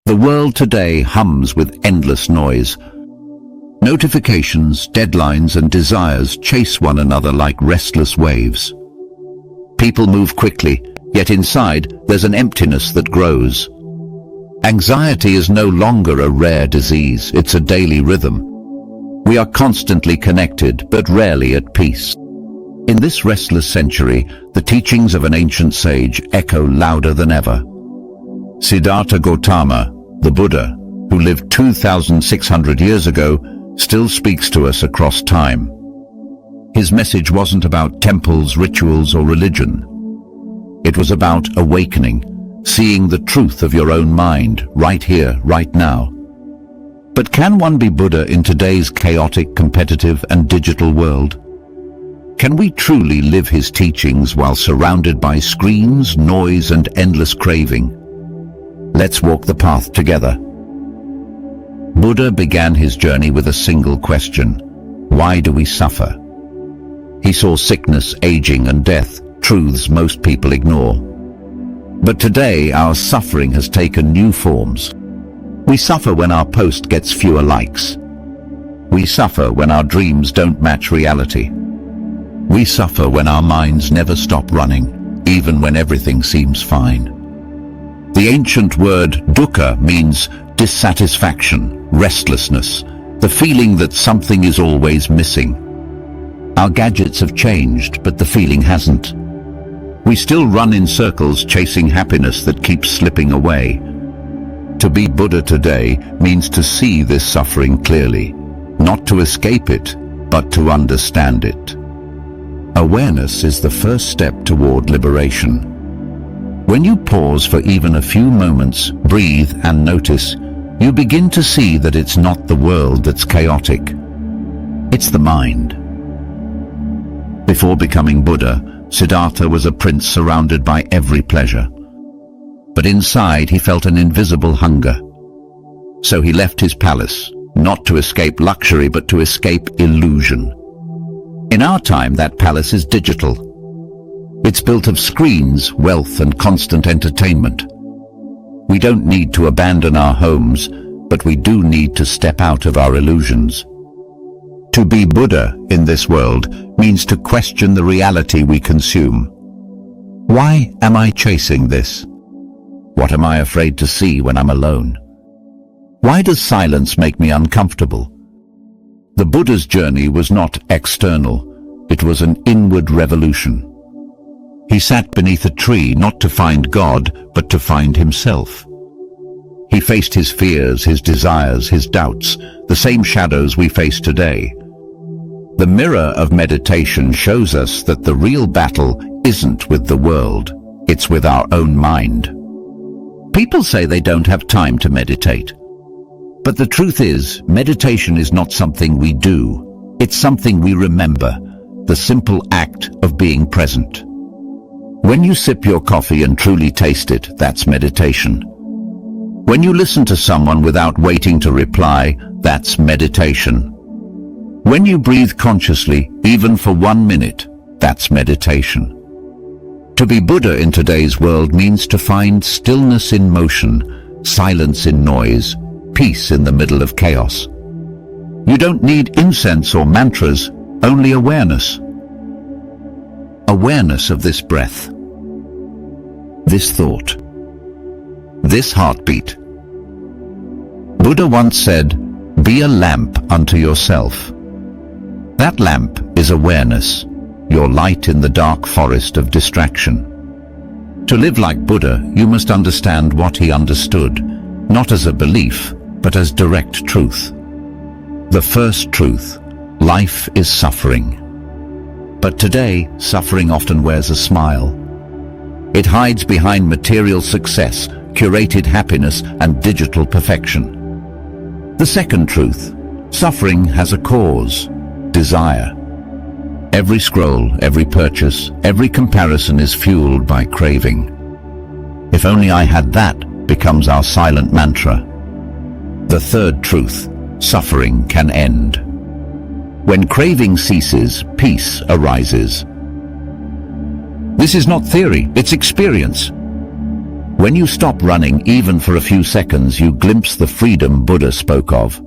The world today hums with endless noise. Notifications, deadlines, and desires chase one another like restless waves. People move quickly, yet inside there's an emptiness that grows. Anxiety is no longer a rare disease, it's a daily rhythm. We are constantly connected, but rarely at peace. In this restless century, the teachings of an ancient sage echo louder than ever. Siddhartha Gautama, the Buddha, who lived 2,600 years ago, still speaks to us across time. His message wasn't about temples, rituals, or religion. It was about awakening, seeing the truth of your own mind, right here, right now. But can one be Buddha in today's chaotic, competitive, and digital world? Can we truly live his teachings while surrounded by screens, noise, and endless craving? Let's walk the path together. Buddha began his journey with a single question: why do we suffer? He saw sickness, aging, and death, truths most people ignore. But today our suffering has taken new forms. We suffer when our post gets fewer likes. We suffer when our dreams don't match reality. We suffer when our minds never stop running, even when everything seems fine. The ancient word dukkha means dissatisfaction, restlessness, the feeling that something is always missing. Our gadgets have changed, but the feeling hasn't. We still run in circles chasing happiness that keeps slipping away. To be Buddha today means to see this suffering clearly, not to escape it, but to understand it. Awareness is the first step toward liberation. When you pause for even a few moments, breathe and notice, you begin to see that it's not the world that's chaotic. It's the mind. Before becoming Buddha, Siddhartha was a prince surrounded by every pleasure. But inside he felt an invisible hunger. So he left his palace, not to escape luxury but to escape illusion. In our time, that palace is digital. It's built of screens, wealth, and constant entertainment. We don't need to abandon our homes, but we do need to step out of our illusions. To be Buddha in this world means to question the reality we consume. Why am I chasing this? What am I afraid to see when I'm alone? Why does silence make me uncomfortable? The Buddha's journey was not external, it was an inward revolution. He sat beneath a tree not to find God, but to find himself. He faced his fears, his desires, his doubts, the same shadows we face today. The mirror of meditation shows us that the real battle isn't with the world, it's with our own mind. People say they don't have time to meditate. But the truth is, meditation is not something we do, it's something we remember, the simple act of being present. When you sip your coffee and truly taste it, that's meditation. When you listen to someone without waiting to reply, that's meditation. When you breathe consciously, even for 1 minute, that's meditation. To be Buddha in today's world means to find stillness in motion, silence in noise, peace in the middle of chaos. You don't need incense or mantras, only awareness. Awareness of this breath, this thought, this heartbeat. Buddha once said, "Be a lamp unto yourself." That lamp is awareness, your light in the dark forest of distraction. To live like Buddha, you must understand what he understood, not as a belief, but as direct truth. The first truth, life is suffering. But today, suffering often wears a smile. It hides behind material success, curated happiness, and digital perfection. The second truth, suffering has a cause, desire. Every scroll, every purchase, every comparison is fueled by craving. If only I had that, becomes our silent mantra. The third truth, suffering can end. When craving ceases, peace arises. This is not theory, it's experience. When you stop running even for a few seconds, you glimpse the freedom Buddha spoke of.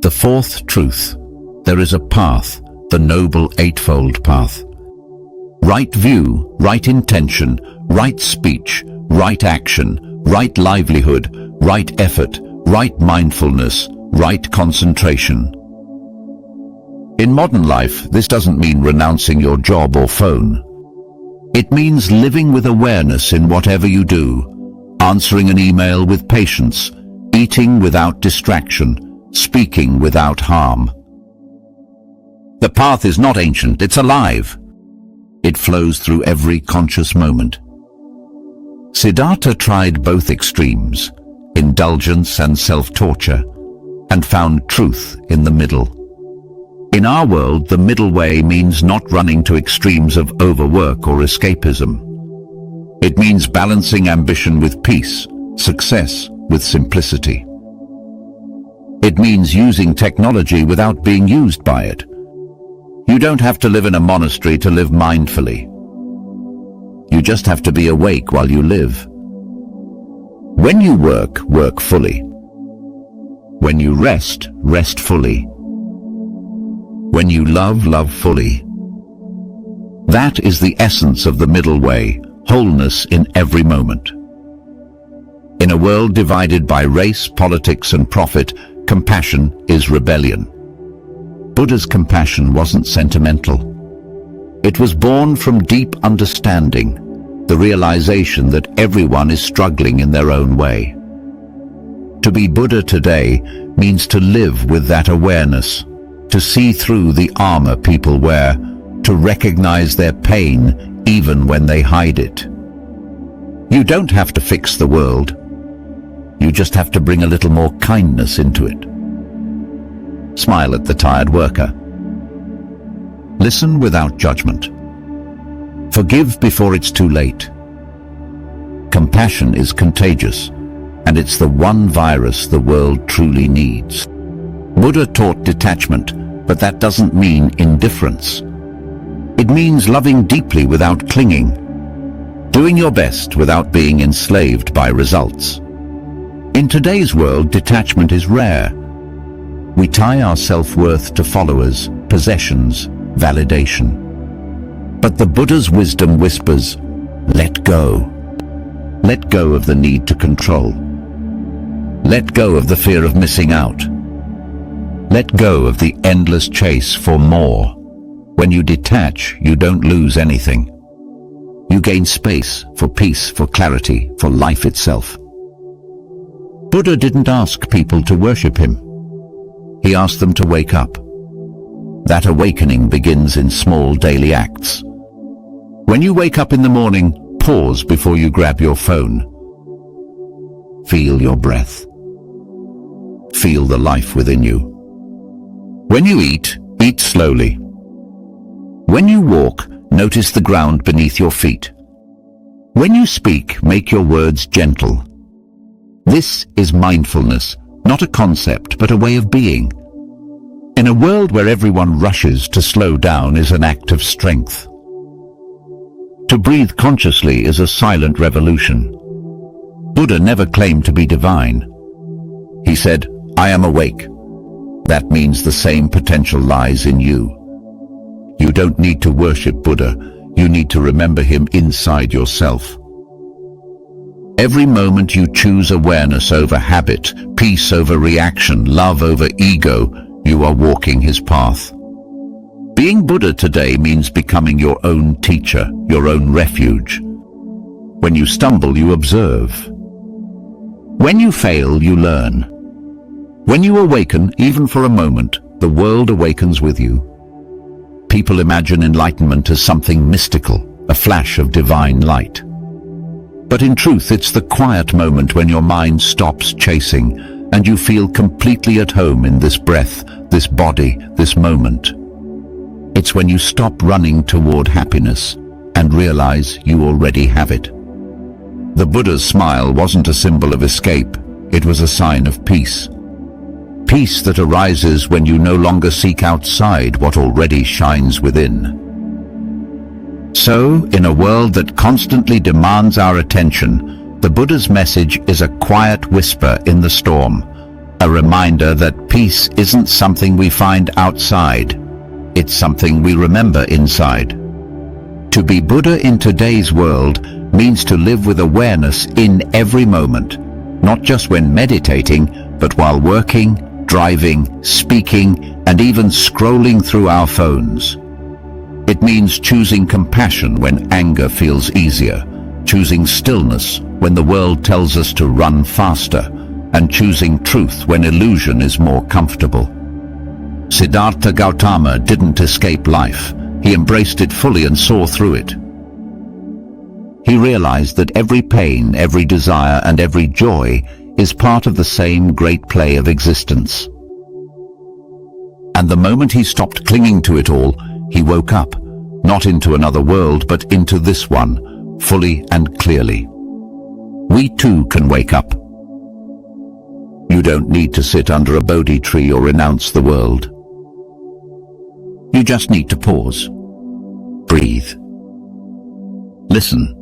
The fourth truth: there is a path, the Noble Eightfold Path. Right view, right intention, right speech, right action, right livelihood, right effort, right mindfulness, right concentration. In modern life, this doesn't mean renouncing your job or phone. It means living with awareness in whatever you do, answering an email with patience, eating without distraction, speaking without harm. The path is not ancient, it's alive. It flows through every conscious moment. Siddhartha tried both extremes, indulgence and self-torture, and found truth in the middle. In our world, the middle way means not running to extremes of overwork or escapism. It means balancing ambition with peace, success with simplicity. It means using technology without being used by it. You don't have to live in a monastery to live mindfully. You just have to be awake while you live. When you work, work fully. When you rest, rest fully. When you love, love fully. That is the essence of the middle way, wholeness in every moment. In a world divided by race, politics and profit, compassion is rebellion. Buddha's compassion wasn't sentimental. It was born from deep understanding, the realization that everyone is struggling in their own way. To be Buddha today means to live with that awareness, to see through the armor people wear, to recognize their pain even when they hide it. You don't have to fix the world. You just have to bring a little more kindness into it. Smile at the tired worker. Listen without judgment. Forgive before it's too late. Compassion is contagious, and it's the one virus the world truly needs. Buddha taught detachment, but that doesn't mean indifference. It means loving deeply without clinging, doing your best without being enslaved by results. In today's world, detachment is rare. We tie our self-worth to followers, possessions, validation. But the Buddha's wisdom whispers, let go. Let go of the need to control. Let go of the fear of missing out. Let go of the endless chase for more. When you detach, you don't lose anything. You gain space for peace, for clarity, for life itself. Buddha didn't ask people to worship him. He asked them to wake up. That awakening begins in small daily acts. When you wake up in the morning, pause before you grab your phone. Feel your breath. Feel the life within you. When you eat, eat slowly. When you walk, notice the ground beneath your feet. When you speak, make your words gentle. This is mindfulness, not a concept, but a way of being. In a world where everyone rushes, to slow down is an act of strength. To breathe consciously is a silent revolution. Buddha never claimed to be divine. He said, I am awake. That means the same potential lies in you. You don't need to worship Buddha, you need to remember him inside yourself. Every moment you choose awareness over habit, peace over reaction, love over ego, you are walking his path. Being Buddha today means becoming your own teacher, your own refuge. When you stumble, you observe. When you fail, you learn. When you awaken, even for a moment, the world awakens with you. People imagine enlightenment as something mystical, a flash of divine light. But in truth, it's the quiet moment when your mind stops chasing and you feel completely at home in this breath, this body, this moment. It's when you stop running toward happiness and realize you already have it. The Buddha's smile wasn't a symbol of escape, it was a sign of peace. Peace that arises when you no longer seek outside what already shines within. So, in a world that constantly demands our attention, The Buddha's message is a quiet whisper in the storm, a reminder that peace isn't something we find outside, it's something we remember inside. To be Buddha in today's world means to live with awareness in every moment, not just when meditating, but while working, driving, speaking, and even scrolling through our phones. It means choosing compassion when anger feels easier, choosing stillness when the world tells us to run faster, and choosing truth when illusion is more comfortable. Siddhartha Gautama didn't escape life. He embraced it fully and saw through it. He realized that every pain, every desire, and every joy is part of the same great play of existence. And the moment he stopped clinging to it all, he woke up, not into another world, but into this one, fully and clearly. We too can wake up. You don't need to sit under a Bodhi tree or renounce the world. You just need to pause. Breathe. Listen.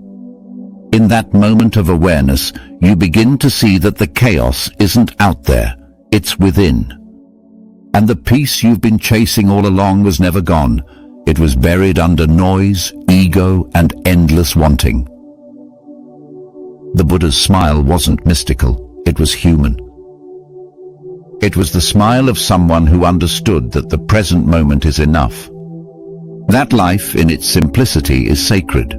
In that moment of awareness, you begin to see that the chaos isn't out there, it's within. And the peace you've been chasing all along was never gone. It was buried under noise, ego, and endless wanting. The Buddha's smile wasn't mystical, it was human. It was the smile of someone who understood that the present moment is enough. That life in its simplicity is sacred.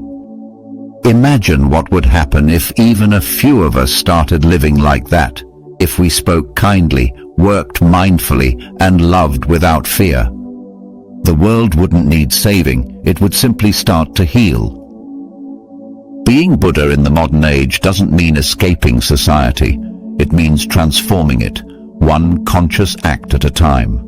Imagine what would happen if even a few of us started living like that, if we spoke kindly, worked mindfully, and loved without fear. The world wouldn't need saving, it would simply start to heal. Being Buddha in the modern age doesn't mean escaping society, it means transforming it, one conscious act at a time.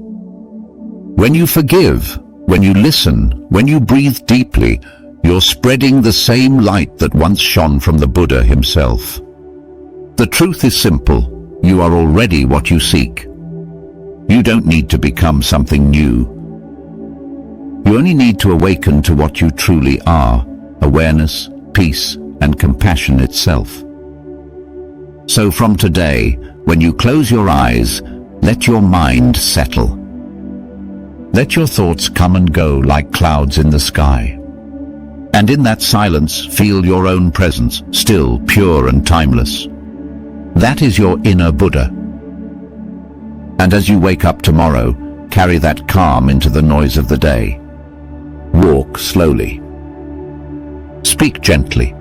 When you forgive, when you listen, when you breathe deeply, you're spreading the same light that once shone from the Buddha himself. The truth is simple. You are already what you seek. You don't need to become something new. You only need to awaken to what you truly are, awareness, peace, and compassion itself. So from today, when you close your eyes, let your mind settle. Let your thoughts come and go like clouds in the sky. And in that silence, feel your own presence, still, pure and timeless. That is your inner Buddha. And as you wake up tomorrow, carry that calm into the noise of the day. Walk slowly. Speak gently.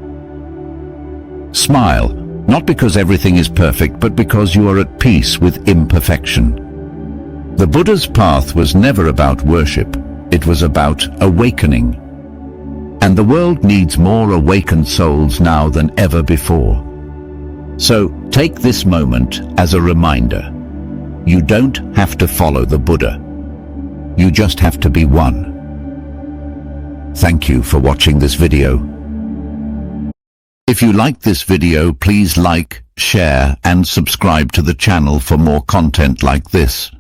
Smile, not because everything is perfect, but because you are at peace with imperfection. The Buddha's path was never about worship, it was about awakening. And the world needs more awakened souls now than ever before. So take this moment as a reminder. You don't have to follow the Buddha. You just have to be one. Thank you for watching this video. If you liked this video, please like, share, and subscribe to the channel for more content like this.